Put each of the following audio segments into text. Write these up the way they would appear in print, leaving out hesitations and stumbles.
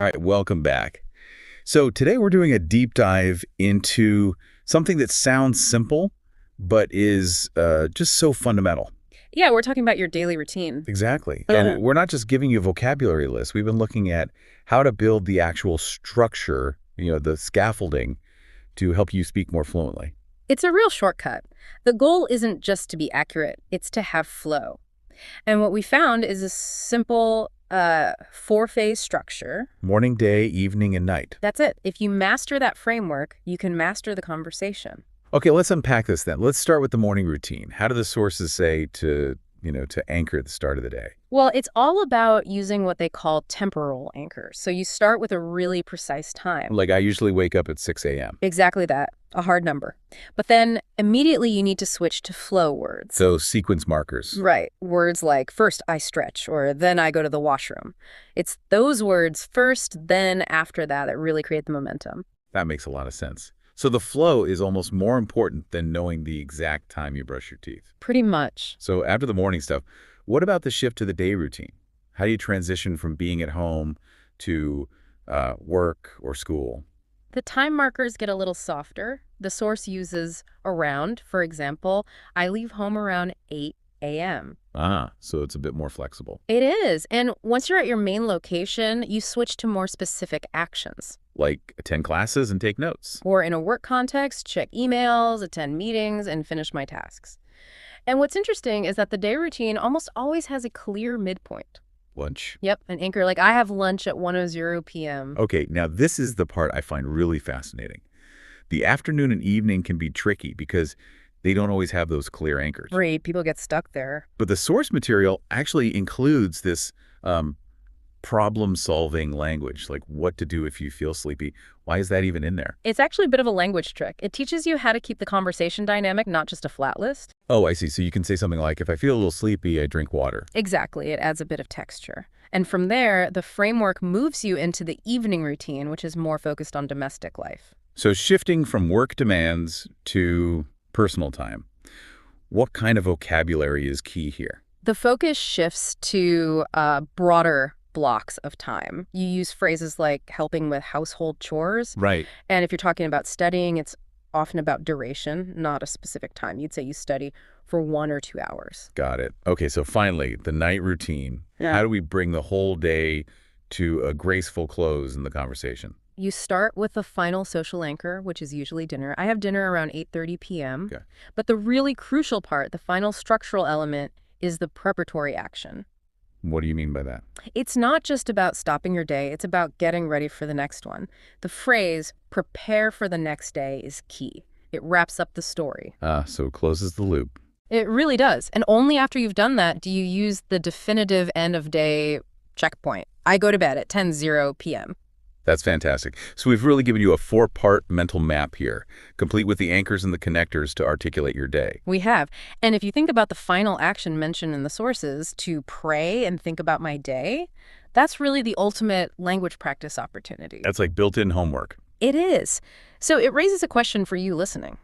All right, welcome back. So today we're doing a deep dive into something that sounds simple, but is just so fundamental. Yeah, we're talking about your daily routine. Exactly. And we're not just giving you a vocabulary list. We've been looking at how to build the actual structure, the scaffolding to help you speak more fluently. It's a real shortcut. The goal isn't just to be accurate, it's to have flow. And what we found is a simple four-phase structure. Morning, day, evening, and night. That's it. If you master that framework, you can master the conversation. Okay, let's unpack this then. Let's start with the morning routine. How do the sources say to anchor at the start of the day? Well, it's all about using what they call temporal anchors. So you start with a really precise time. Like I usually wake up at 6 a.m. Exactly that. A hard number. But then immediately you need to switch to flow words. So sequence markers. Right. Words like, first I stretch, or then I go to the washroom. It's those words first, then after that really create the momentum. That makes a lot of sense. So the flow is almost more important than knowing the exact time you brush your teeth. Pretty much. So after the morning stuff, what about the shift to the day routine? How do you transition from being at home to work or school? The time markers get a little softer. The source uses around. For example, I leave home around 8 a.m. So it's a bit more flexible. It is. And once you're at your main location, you switch to more specific actions. Like attend classes and take notes. Or in a work context, check emails, attend meetings, and finish my tasks. And what's interesting is that the day routine almost always has a clear midpoint. Lunch. Yep, an anchor. Like I have lunch at 1:00 p.m. Okay, now this is the part I find really fascinating. The afternoon and evening can be tricky because they don't always have those clear anchors. Right, people get stuck there. But the source material actually includes this problem-solving language, like what to do if you feel sleepy. Why is that even in there? It's actually a bit of a language trick. It teaches you how to keep the conversation dynamic, not just a flat list. Oh, I see. So you can say something like, if I feel a little sleepy, I drink water. Exactly. It adds a bit of texture. And from there, the framework moves you into the evening routine, which is more focused on domestic life. So shifting from work demands to personal time, what kind of vocabulary is key here? The focus shifts to broader blocks of time. You use phrases like helping with household chores. Right. And if you're talking about studying, it's often about duration, not a specific time. You'd say you study for 1 or 2 hours. Got it. Okay, so finally, the night routine. Yeah. How do we bring the whole day to a graceful close in the conversation? You start with the final social anchor, which is usually dinner. I have dinner around 8:30 p.m. Okay. But the really crucial part, the final structural element, is the preparatory action. What do you mean by that? It's not just about stopping your day, it's about getting ready for the next one. The phrase, prepare for the next day, is key. It wraps up the story. So it closes the loop. It really does. And only after you've done that do you use the definitive end of day checkpoint. I go to bed at 10:00 p.m. That's fantastic. So we've really given you a 4-part mental map here, complete with the anchors and the connectors to articulate your day. We have. And if you think about the final action mentioned in the sources, to pray and think about my day, that's really the ultimate language practice opportunity. That's like built-in homework. It is. So it raises a question for you listening.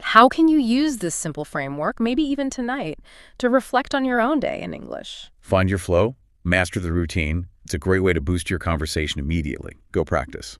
How can you use this simple framework, maybe even tonight, to reflect on your own day in English? Find your flow, master the routine. It's a great way to boost your conversation immediately. Go practice.